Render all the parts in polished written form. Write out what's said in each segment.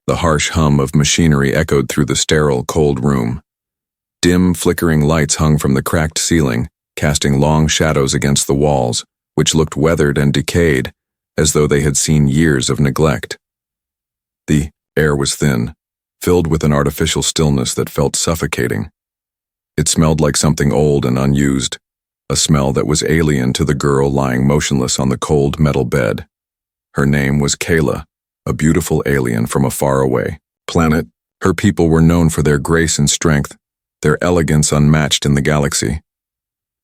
The harsh hum of machinery echoed through the sterile, cold room. Dim, flickering lights hung from the cracked ceiling, casting long shadows against the walls, which looked weathered and decayed, as though they had seen years of neglect. The air was thin, filled with an artificial stillness that felt suffocating. It smelled like something old and unused, a smell that was alien to the girl lying motionless on the cold metal bed. Her name was Kayla, a beautiful alien from a faraway planet. Her people were known for their grace and strength, their elegance unmatched in the galaxy.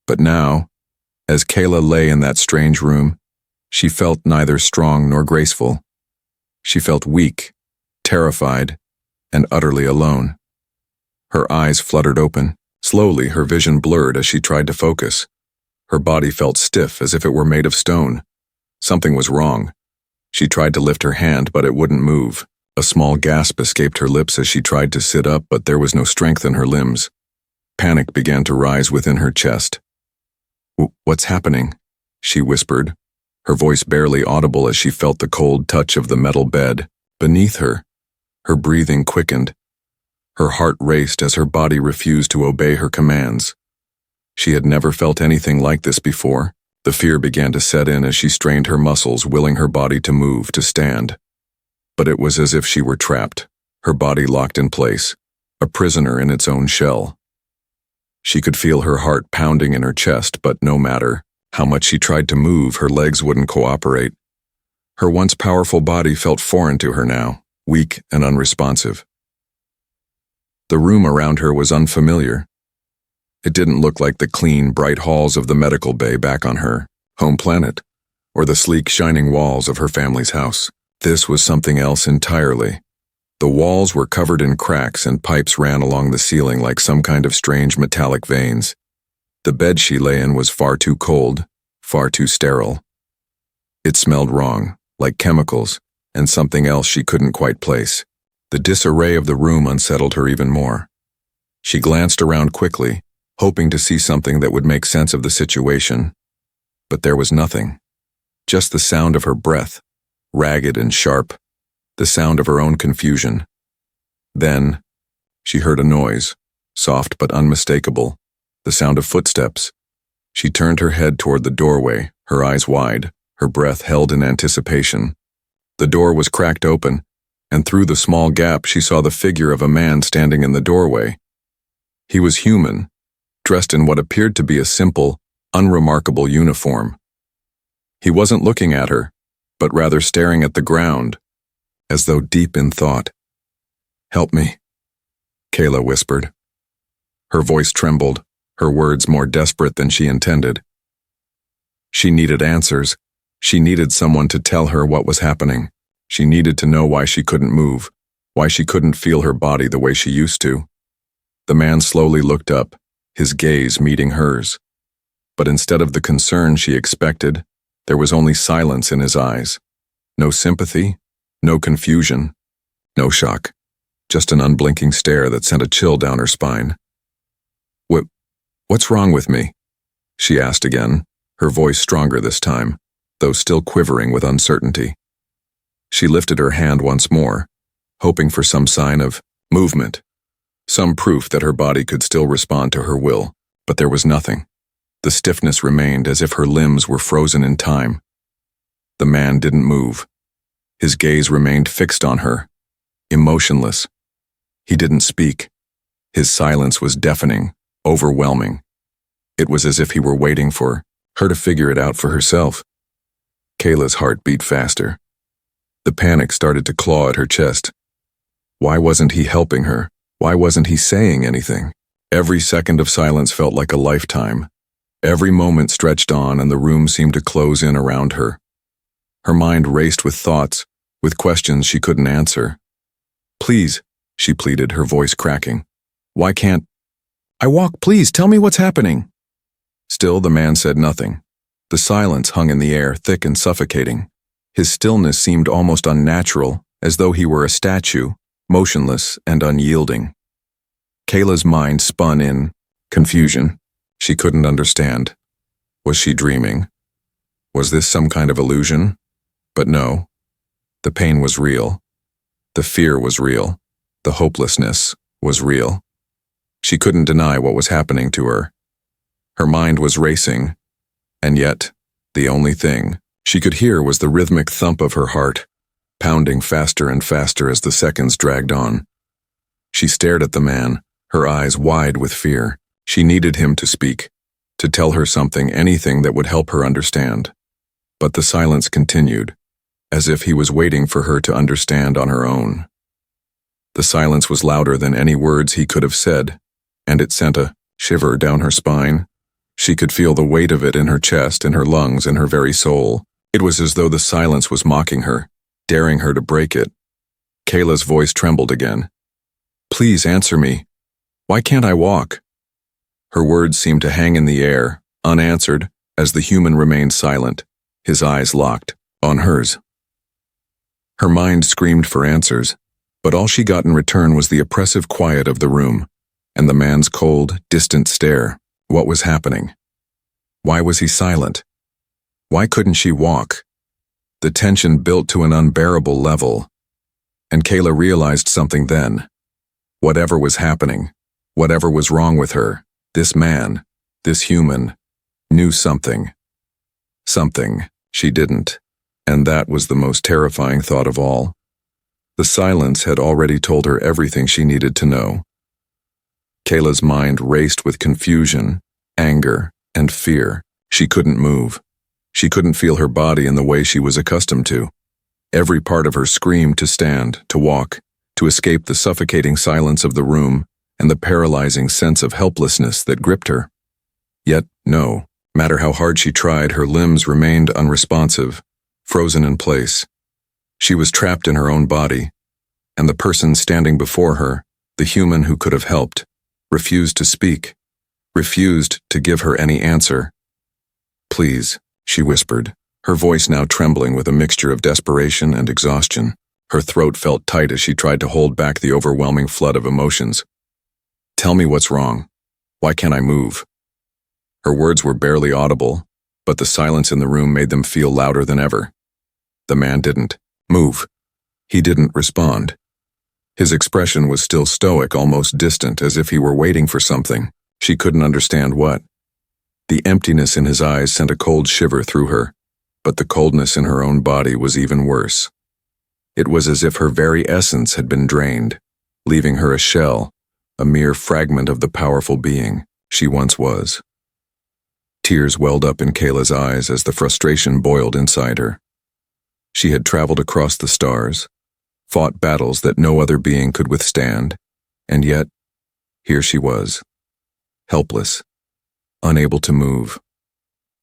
But now, as Kayla lay in that strange room, she felt neither strong nor graceful. She felt weak, terrified, and utterly alone. Her eyes fluttered open. Slowly, her vision blurred as she tried to focus. Her body felt stiff as if it were made of stone. Something was wrong. She tried to lift her hand, but it wouldn't move. A small gasp escaped her lips as she tried to sit up, but there was no strength in her limbs. Panic began to rise within her chest. "What's happening?" she whispered, her voice barely audible as she felt the cold touch of the metal bed beneath her. Her breathing quickened. Her heart raced as her body refused to obey her commands. She had never felt anything like this before. The fear began to set in as she strained her muscles, willing her body to move, to stand. But it was as if she were trapped, her body locked in place, a prisoner in its own shell. She could feel her heart pounding in her chest, but no matter how much she tried to move, her legs wouldn't cooperate. Her once powerful body felt foreign to her now, weak and unresponsive. The room around her was unfamiliar. It didn't look like the clean, bright halls of the medical bay back on her home planet, or the sleek, shining walls of her family's house. This was something else entirely. The walls were covered in cracks and pipes ran along the ceiling like some kind of strange metallic veins. The bed she lay in was far too cold, far too sterile. It smelled wrong, like chemicals, and something else she couldn't quite place. The disarray of the room unsettled her even more. She glanced around quickly, hoping to see something that would make sense of the situation. But there was nothing. Just the sound of her breath, ragged and sharp, the sound of her own confusion. Then, she heard a noise, soft but unmistakable, the sound of footsteps. She turned her head toward the doorway, her eyes wide, her breath held in anticipation. The door was cracked open, and through the small gap she saw the figure of a man standing in the doorway. He was human, dressed in what appeared to be a simple, unremarkable uniform. He wasn't looking at her, but rather staring at the ground, as though deep in thought. "Help me," Kayla whispered. Her voice trembled, her words more desperate than she intended. She needed answers. She needed someone to tell her what was happening. She needed to know why she couldn't move, why she couldn't feel her body the way she used to. The man slowly looked up, his gaze meeting hers. But instead of the concern she expected, there was only silence in his eyes. No sympathy, no confusion, no shock. Just an unblinking stare that sent a chill down her spine. What's wrong with me?" she asked again, her voice stronger this time, though still quivering with uncertainty. She lifted her hand once more, hoping for some sign of movement, some proof that her body could still respond to her will, but there was nothing. The stiffness remained as if her limbs were frozen in time. The man didn't move. His gaze remained fixed on her, emotionless. He didn't speak. His silence was deafening, overwhelming. It was as if he were waiting for her to figure it out for herself. Kayla's heart beat faster. The panic started to claw at her chest. Why wasn't he helping her? Why wasn't he saying anything? Every second of silence felt like a lifetime. Every moment stretched on and the room seemed to close in around her. Her mind raced with thoughts, with questions she couldn't answer. "Please," she pleaded, her voice cracking. "Why can't I walk? Please, tell me what's happening." Still, the man said nothing. The silence hung in the air, thick and suffocating. His stillness seemed almost unnatural, as though he were a statue, motionless and unyielding. Kayla's mind spun in confusion. She couldn't understand. Was she dreaming? Was this some kind of illusion? But no. The pain was real. The fear was real. The hopelessness was real. She couldn't deny what was happening to her. Her mind was racing, and yet, the only thing she could hear was the rhythmic thump of her heart, pounding faster and faster as the seconds dragged on. She stared at the man, her eyes wide with fear. She needed him to speak, to tell her something, anything that would help her understand. But the silence continued, as if he was waiting for her to understand on her own. The silence was louder than any words he could have said, and it sent a shiver down her spine. She could feel the weight of it in her chest, in her lungs, in her very soul. It was as though the silence was mocking her, daring her to break it. Kayla's voice trembled again. "Please answer me. Why can't I walk?" Her words seemed to hang in the air, unanswered, as the human remained silent, his eyes locked on hers. Her mind screamed for answers, but all she got in return was the oppressive quiet of the room, and the man's cold, distant stare. What was happening? Why was he silent? Why couldn't she walk? The tension built to an unbearable level, and Kayla realized something then. Whatever was happening, whatever was wrong with her, this man, this human, knew something. Something she didn't, and that was the most terrifying thought of all. The silence had already told her everything she needed to know. Kayla's mind raced with confusion, anger, and fear. She couldn't move. She couldn't feel her body in the way she was accustomed to. Every part of her screamed to stand, to walk, to escape the suffocating silence of the room and the paralyzing sense of helplessness that gripped her. Yet, no matter how hard she tried, her limbs remained unresponsive, frozen in place. She was trapped in her own body, and the person standing before her, the human who could have helped, refused to speak, refused to give her any answer. "Please," she whispered, her voice now trembling with a mixture of desperation and exhaustion. Her throat felt tight as she tried to hold back the overwhelming flood of emotions. "Tell me what's wrong. Why can't I move?" Her words were barely audible, but the silence in the room made them feel louder than ever. The man didn't move. He didn't respond. His expression was still stoic, almost distant, as if he were waiting for something. She couldn't understand what. The emptiness in his eyes sent a cold shiver through her, but the coldness in her own body was even worse. It was as if her very essence had been drained, leaving her a shell, a mere fragment of the powerful being she once was. Tears welled up in Kayla's eyes as the frustration boiled inside her. She had traveled across the stars, fought battles that no other being could withstand, and yet, here she was, helpless, unable to move,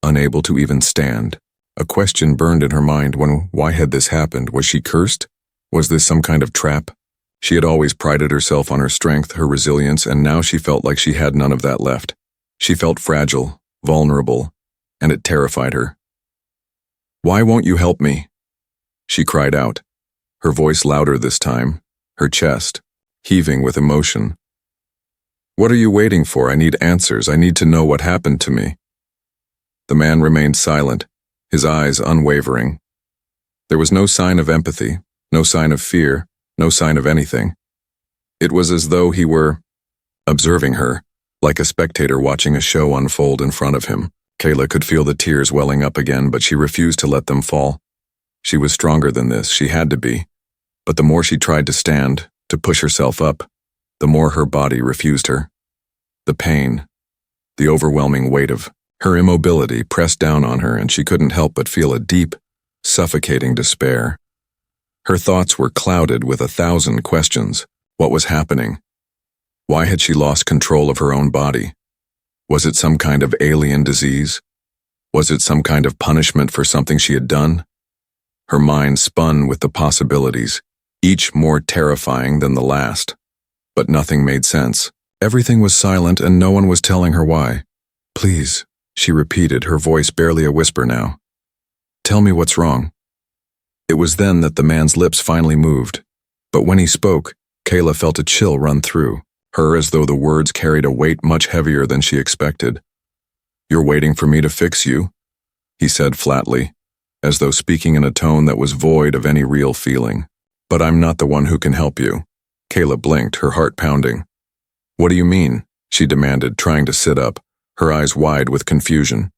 unable to even stand. A question burned in her mind. Why had this happened? Was she cursed? Was this some kind of trap? She had always prided herself on her strength, her resilience, and now she felt like she had none of that left. She felt fragile, vulnerable, and it terrified her. "Why won't you help me?" she cried out, her voice louder this time, her chest heaving with emotion. "What are you waiting for? I need answers. I need to know what happened to me." The man remained silent, his eyes unwavering. There was no sign of empathy, no sign of fear, no sign of anything. It was as though he were observing her, like a spectator watching a show unfold in front of him. Kayla could feel the tears welling up again, but she refused to let them fall. She was stronger than this, she had to be. But the more she tried to stand, to push herself up, the more her body refused her. The pain, the overwhelming weight of her immobility pressed down on her, and she couldn't help but feel a deep, suffocating despair. Her thoughts were clouded with 1,000 questions. What was happening? Why had she lost control of her own body? Was it some kind of alien disease? Was it some kind of punishment for something she had done? Her mind spun with the possibilities, each more terrifying than the last. But nothing made sense. Everything was silent and no one was telling her why. "Please," she repeated, her voice barely a whisper now. "Tell me what's wrong." It was then that the man's lips finally moved. But when he spoke, Kayla felt a chill run through her, as though the words carried a weight much heavier than she expected. "You're waiting for me to fix you," he said flatly, as though speaking in a tone that was void of any real feeling. But I'm not the one who can help you. Kayla blinked, her heart pounding. What do you mean? She demanded, trying to sit up, her eyes wide with confusion.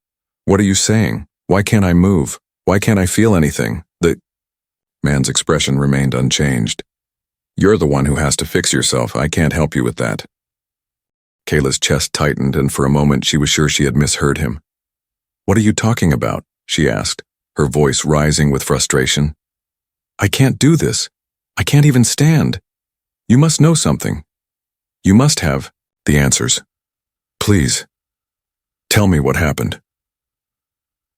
What are you saying? Why can't I move? Why can't I feel anything? The man's expression remained unchanged. You're the one who has to fix yourself. I can't help you with that. Kayla's chest tightened, and for a moment she was sure she had misheard him. What are you talking about? She asked, her voice rising with frustration. I can't do this. I can't even stand. You must know something. You must have the answers. Please, tell me what happened.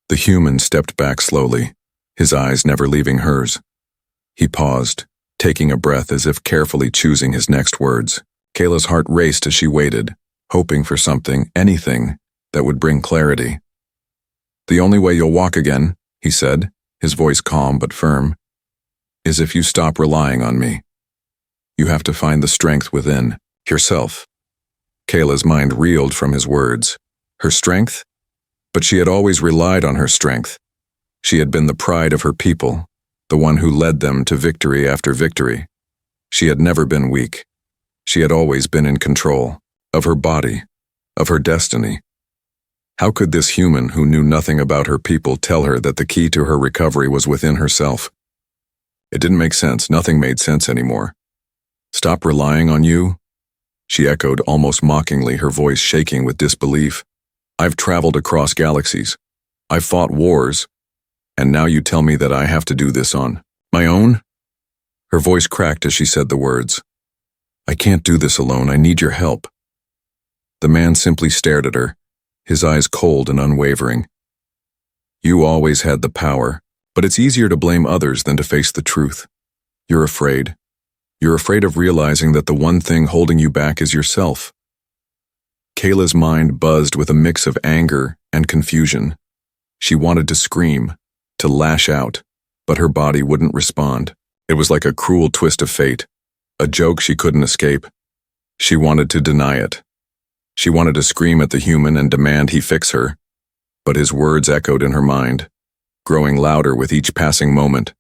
The human stepped back slowly, his eyes never leaving hers. He paused, taking a breath as if carefully choosing his next words. Kayla's heart raced as she waited, hoping for something, anything, that would bring clarity. The only way you'll walk again, he said, his voice calm but firm, is if you stop relying on me. You have to find the strength within yourself. Kayla's mind reeled from his words. Her strength? But she had always relied on her strength. She had been the pride of her people, the one who led them to victory after victory. She had never been weak. She had always been in control of her body, of her destiny. How could this human who knew nothing about her people tell her that the key to her recovery was within herself? It didn't make sense. Nothing made sense anymore. Stop relying on you? She echoed almost mockingly, her voice shaking with disbelief. I've traveled across galaxies. I've fought wars. And now you tell me that I have to do this on my own? Her voice cracked as she said the words. I can't do this alone. I need your help. The man simply stared at her, his eyes cold and unwavering. You always had the power, but it's easier to blame others than to face the truth. You're afraid. You're afraid of realizing that the one thing holding you back is yourself. Kayla's mind buzzed with a mix of anger and confusion. She wanted to scream, to lash out, but her body wouldn't respond. It was like a cruel twist of fate, a joke she couldn't escape. She wanted to deny it. She wanted to scream at the human and demand he fix her, but his words echoed in her mind, growing louder with each passing moment.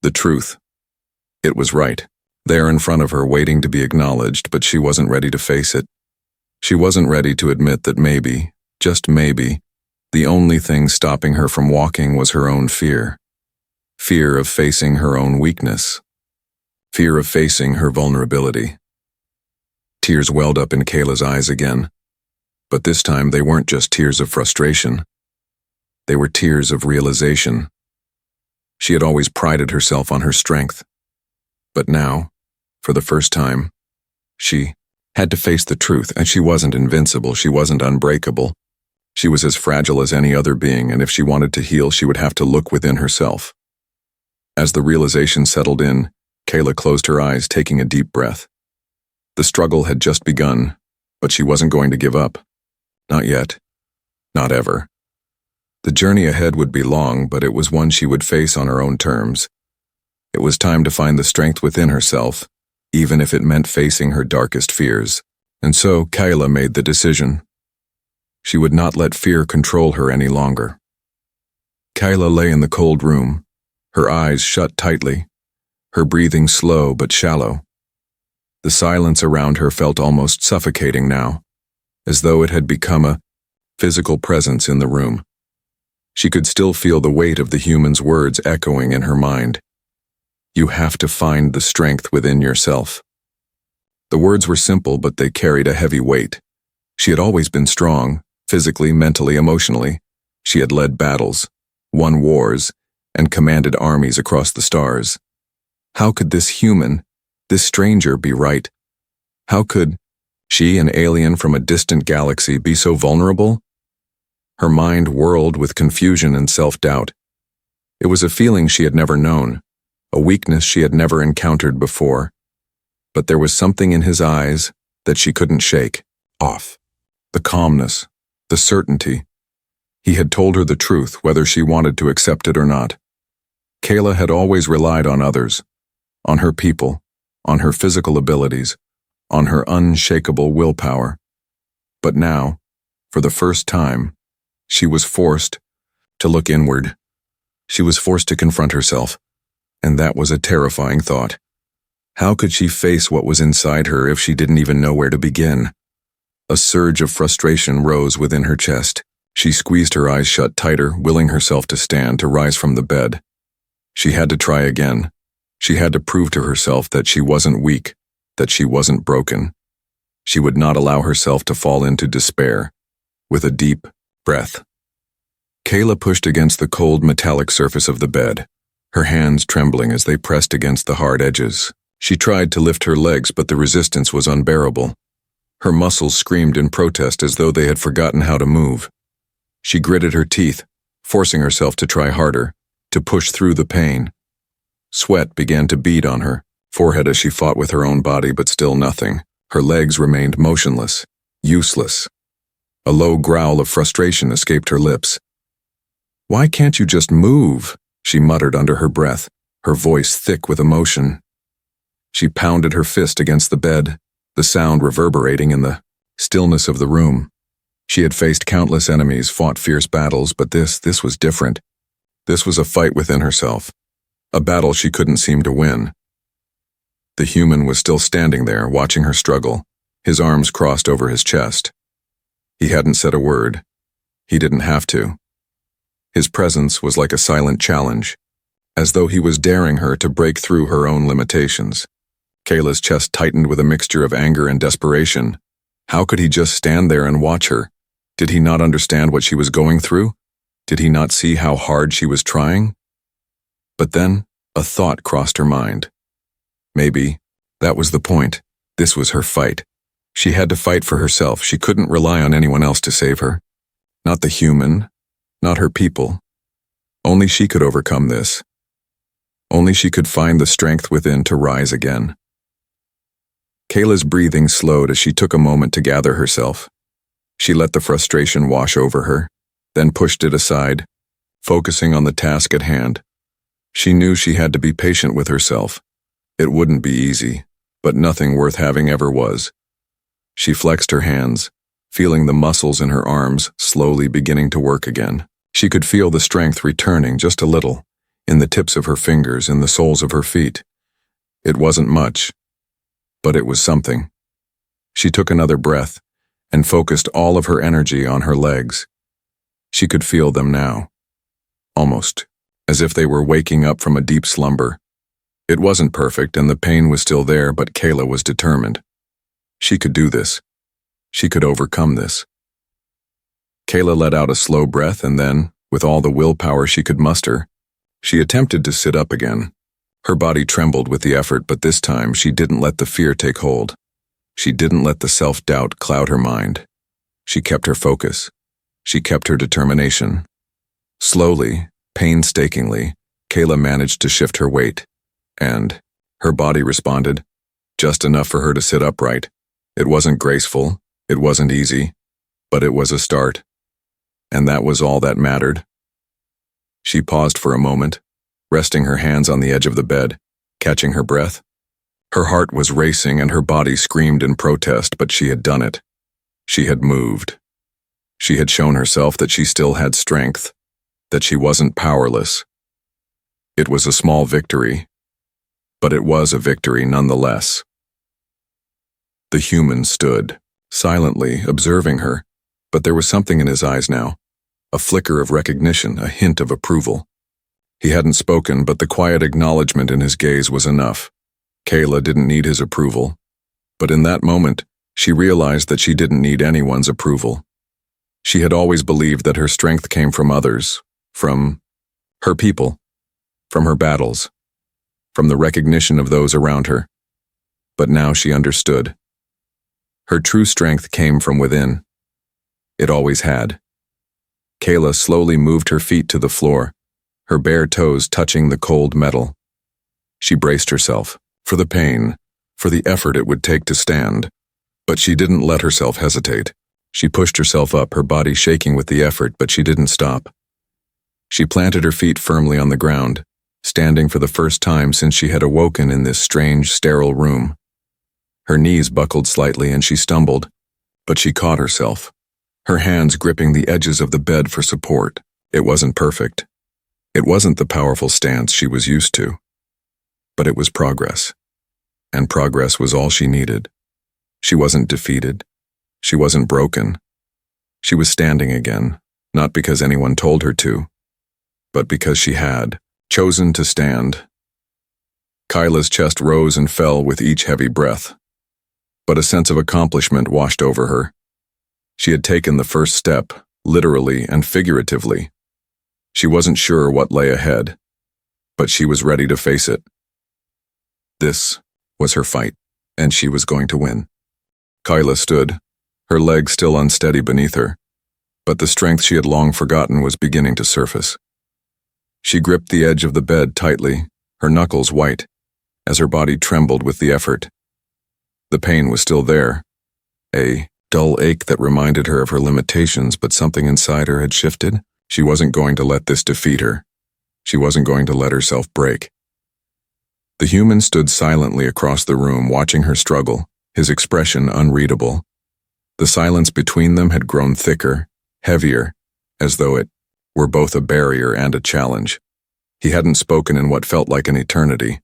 The truth. It was right, there in front of her, waiting to be acknowledged, but she wasn't ready to face it. She wasn't ready to admit that maybe, just maybe, the only thing stopping her from walking was her own fear. Fear of facing her own weakness. Fear of facing her vulnerability. Tears welled up in Kayla's eyes again, but this time they weren't just tears of frustration. They were tears of realization. She had always prided herself on her strength, but now, for the first time, she had to face the truth, and she wasn't invincible, she wasn't unbreakable. She was as fragile as any other being, and if she wanted to heal, she would have to look within herself. As the realization settled in, Kayla closed her eyes, taking a deep breath. The struggle had just begun, but she wasn't going to give up. Not yet. Not ever. The journey ahead would be long, but it was one she would face on her own terms. It was time to find the strength within herself, even if it meant facing her darkest fears. And so Kayla made the decision. She would not let fear control her any longer. Kayla lay in the cold room, her eyes shut tightly, her breathing slow but shallow. The silence around her felt almost suffocating now, as though it had become a physical presence in the room. She could still feel the weight of the human's words echoing in her mind. You have to find the strength within yourself. The words were simple, but they carried a heavy weight. She had always been strong, physically, mentally, emotionally. She had led battles, won wars, and commanded armies across the stars. How could this human, this stranger, be right? How could she, an alien from a distant galaxy, be so vulnerable? Her mind whirled with confusion and self-doubt. It was a feeling she had never known, a weakness she had never encountered before. But there was something in his eyes that she couldn't shake off. The calmness, the certainty. He had told her the truth, whether she wanted to accept it or not. Kayla had always relied on others, on her people, on her physical abilities, on her unshakable willpower. But now, for the first time, she was forced to look inward. She was forced to confront herself. And that was a terrifying thought. How could she face what was inside her if she didn't even know where to begin? A surge of frustration rose within her chest. She squeezed her eyes shut tighter, willing herself to stand, to rise from the bed. She had to try again. She had to prove to herself that she wasn't weak, that she wasn't broken. She would not allow herself to fall into despair. With a deep breath, Kayla pushed against the cold metallic surface of the bed, her hands trembling as they pressed against the hard edges. She tried to lift her legs, but the resistance was unbearable. Her muscles screamed in protest as though they had forgotten how to move. She gritted her teeth, forcing herself to try harder, to push through the pain. Sweat began to bead on her forehead as she fought with her own body, but still nothing. Her legs remained motionless, useless. A low growl of frustration escaped her lips. "Why can't you just move?" she muttered under her breath, her voice thick with emotion. She pounded her fist against the bed, the sound reverberating in the stillness of the room. She had faced countless enemies, fought fierce battles, but this was different. This was a fight within herself, a battle she couldn't seem to win. The human was still standing there, watching her struggle, his arms crossed over his chest. He hadn't said a word. He didn't have to. His presence was like a silent challenge, as though he was daring her to break through her own limitations. Kayla's chest tightened with a mixture of anger and desperation. How could he just stand there and watch her? Did he not understand what she was going through? Did he not see how hard she was trying? But then, a thought crossed her mind. Maybe that was the point. This was her fight. She had to fight for herself. She couldn't rely on anyone else to save her. Not the human, not her people. Only she could overcome this. Only she could find the strength within to rise again. Kayla's breathing slowed as she took a moment to gather herself. She let the frustration wash over her, then pushed it aside, focusing on the task at hand. She knew she had to be patient with herself. It wouldn't be easy, but nothing worth having ever was. She flexed her hands, feeling the muscles in her arms slowly beginning to work again. She could feel the strength returning just a little, in the tips of her fingers, in the soles of her feet. It wasn't much, but it was something. She took another breath and focused all of her energy on her legs. She could feel them now, almost as if they were waking up from a deep slumber. It wasn't perfect and the pain was still there, but Kayla was determined. She could do this. She could overcome this. Kayla let out a slow breath and then, with all the willpower she could muster, she attempted to sit up again. Her body trembled with the effort, but this time she didn't let the fear take hold. She didn't let the self-doubt cloud her mind. She kept her focus. She kept her determination. Slowly, painstakingly, Kayla managed to shift her weight, and her body responded, just enough for her to sit upright. It wasn't graceful, it wasn't easy, but it was a start. And that was all that mattered. She paused for a moment, resting her hands on the edge of the bed, catching her breath. Her heart was racing and her body screamed in protest, but she had done it. She had moved. She had shown herself that she still had strength, that she wasn't powerless. It was a small victory, but it was a victory nonetheless. The human stood, silently observing her, but there was something in his eyes now, a flicker of recognition, a hint of approval. He hadn't spoken, but the quiet acknowledgement in his gaze was enough. Kayla didn't need his approval, but in that moment, she realized that she didn't need anyone's approval. She had always believed that her strength came from others, from her people, from her battles, from the recognition of those around her. But now she understood. Her true strength came from within. It always had. Kayla slowly moved her feet to the floor, her bare toes touching the cold metal. She braced herself, for the pain, for the effort it would take to stand. But she didn't let herself hesitate. She pushed herself up, her body shaking with the effort, but she didn't stop. She planted her feet firmly on the ground, standing for the first time since she had awoken in this strange, sterile room. Her knees buckled slightly and she stumbled, but she caught herself, her hands gripping the edges of the bed for support. It wasn't perfect. It wasn't the powerful stance she was used to. But it was progress. And progress was all she needed. She wasn't defeated. She wasn't broken. She was standing again, not because anyone told her to, but because she had chosen to stand. Kyla's chest rose and fell with each heavy breath, but a sense of accomplishment washed over her. She had taken the first step, literally and figuratively. She wasn't sure what lay ahead, but she was ready to face it. This was her fight, and she was going to win. Kyla stood, her legs still unsteady beneath her, but the strength she had long forgotten was beginning to surface. She gripped the edge of the bed tightly, her knuckles white, as her body trembled with the effort. The pain was still there, a dull ache that reminded her of her limitations, but something inside her had shifted. She wasn't going to let this defeat her. She wasn't going to let herself break. The human stood silently across the room, watching her struggle, his expression unreadable. The silence between them had grown thicker, heavier, as though it were both a barrier and a challenge. He hadn't spoken in what felt like an eternity.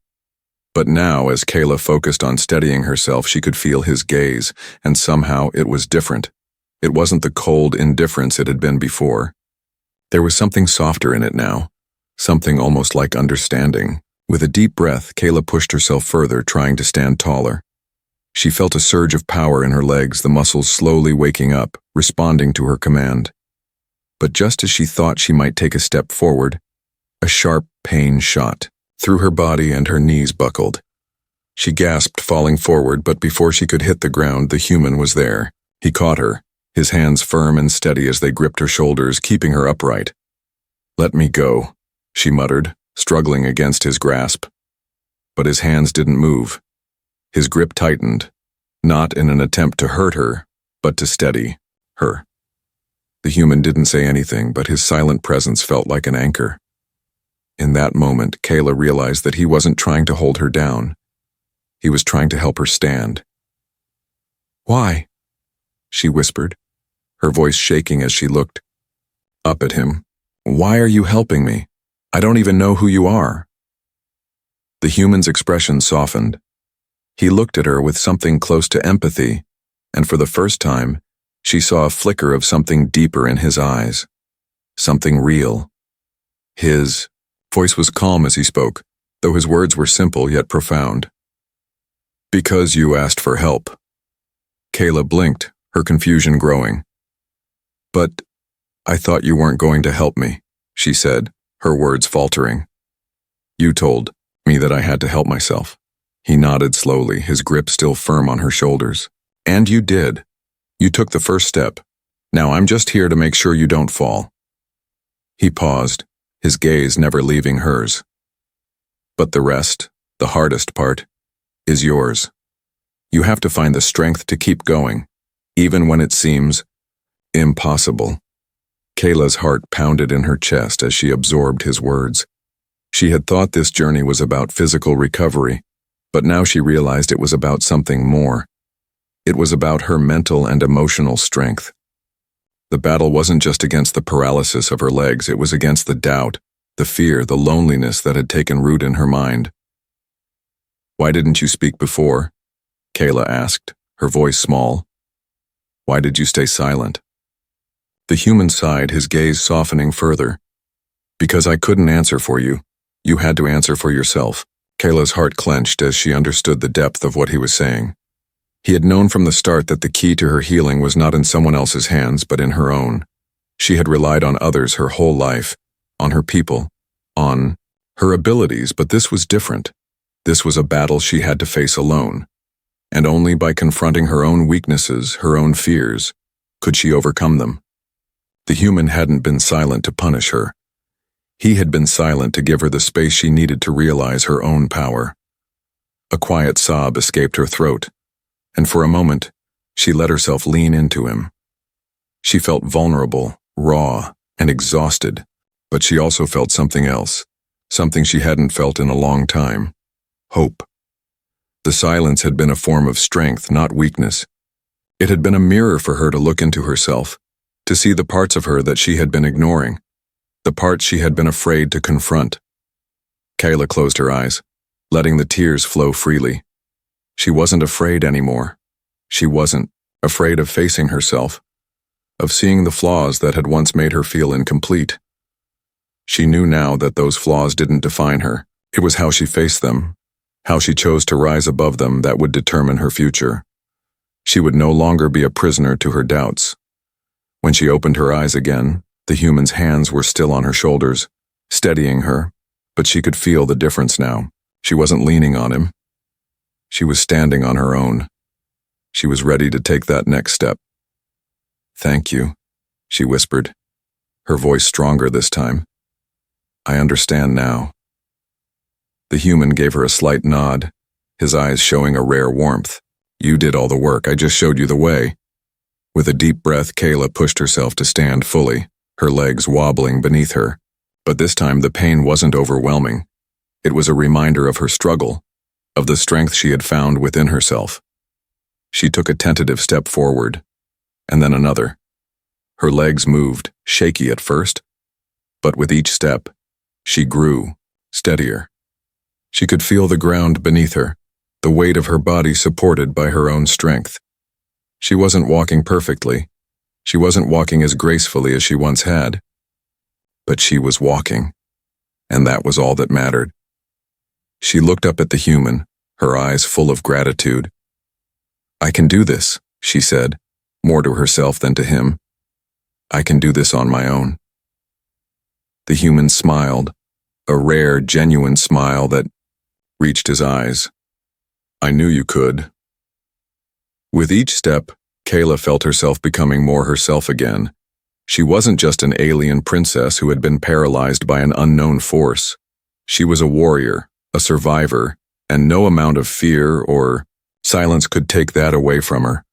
But now, as Kayla focused on steadying herself, she could feel his gaze, and somehow it was different. It wasn't the cold indifference it had been before. There was something softer in it now, something almost like understanding. With a deep breath, Kayla pushed herself further, trying to stand taller. She felt a surge of power in her legs, the muscles slowly waking up, responding to her command. But just as she thought she might take a step forward, a sharp pain shot through her body and her knees buckled. She gasped, falling forward, but before she could hit the ground, the human was there. He caught her, his hands firm and steady as they gripped her shoulders, keeping her upright. "Let me go," she muttered, struggling against his grasp. But his hands didn't move. His grip tightened, not in an attempt to hurt her, but to steady her. The human didn't say anything, but his silent presence felt like an anchor. In that moment, Kayla realized that he wasn't trying to hold her down. He was trying to help her stand. "Why?" she whispered, her voice shaking as she looked up at him. "Why are you helping me? I don't even know who you are." The human's expression softened. He looked at her with something close to empathy, and for the first time, she saw a flicker of something deeper in his eyes. Something real. His voice was calm as he spoke, though his words were simple yet profound. "Because you asked for help." Kayla blinked, her confusion growing. "But I thought you weren't going to help me," she said, her words faltering. "You told me that I had to help myself." He nodded slowly, his grip still firm on her shoulders. "And you did. You took the first step. Now I'm just here to make sure you don't fall." He paused, his gaze never leaving hers. "But the rest, the hardest part, is yours. You have to find the strength to keep going, even when it seems impossible." Kayla's heart pounded in her chest as she absorbed his words. She had thought this journey was about physical recovery, but now she realized it was about something more. It was about her mental and emotional strength. The battle wasn't just against the paralysis of her legs, it was against the doubt, the fear, the loneliness that had taken root in her mind. "Why didn't you speak before?" Kayla asked, her voice small. "Why did you stay silent?" The human sighed, his gaze softening further. "Because I couldn't answer for you. You had to answer for yourself." Kayla's heart clenched as she understood the depth of what he was saying. He had known from the start that the key to her healing was not in someone else's hands, but in her own. She had relied on others her whole life, on her people, on her abilities, but this was different. This was a battle she had to face alone. And only by confronting her own weaknesses, her own fears, could she overcome them. The human hadn't been silent to punish her. He had been silent to give her the space she needed to realize her own power. A quiet sob escaped her throat, and for a moment, she let herself lean into him. She felt vulnerable, raw, and exhausted, but she also felt something else, something she hadn't felt in a long time: hope. The silence had been a form of strength, not weakness. It had been a mirror for her to look into herself, to see the parts of her that she had been ignoring, the parts she had been afraid to confront. Kayla closed her eyes. letting the tears flow freely. She wasn't afraid anymore. She wasn't afraid of facing herself, of seeing the flaws that had once made her feel incomplete. She knew now that those flaws didn't define her. It was how she faced them, how she chose to rise above them, that would determine her future. She would no longer be a prisoner to her doubts. When she opened her eyes again, the human's hands were still on her shoulders, steadying her, but she could feel the difference now. She wasn't leaning on him. She was standing on her own. She was ready to take that next step. "Thank you," she whispered, her voice stronger this time. "I understand now." The human gave her a slight nod, his eyes showing a rare warmth. "You did all the work, I just showed you the way." With a deep breath, Kayla pushed herself to stand fully, her legs wobbling beneath her. But this time the pain wasn't overwhelming. It was a reminder of her struggle, of the strength she had found within herself. She took a tentative step forward, and then another. Her legs moved, shaky at first, but with each step, she grew steadier. She could feel the ground beneath her, the weight of her body supported by her own strength. She wasn't walking perfectly. She wasn't walking as gracefully as she once had. But she was walking, and that was all that mattered. She looked up at the human, her eyes full of gratitude. "I can do this," she said, more to herself than to him. "I can do this on my own." The human smiled, a rare, genuine smile that reached his eyes. "I knew you could." With each step, Kayla felt herself becoming more herself again. She wasn't just an alien princess who had been paralyzed by an unknown force. She was a warrior, a survivor, and no amount of fear or silence could take that away from her.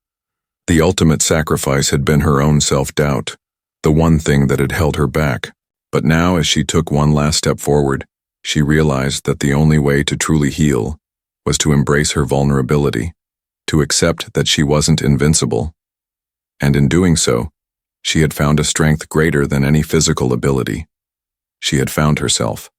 The ultimate sacrifice had been her own self-doubt, the one thing that had held her back. But now, as she took one last step forward, she realized that the only way to truly heal was to embrace her vulnerability, to accept that she wasn't invincible. And in doing so, she had found a strength greater than any physical ability. She had found herself.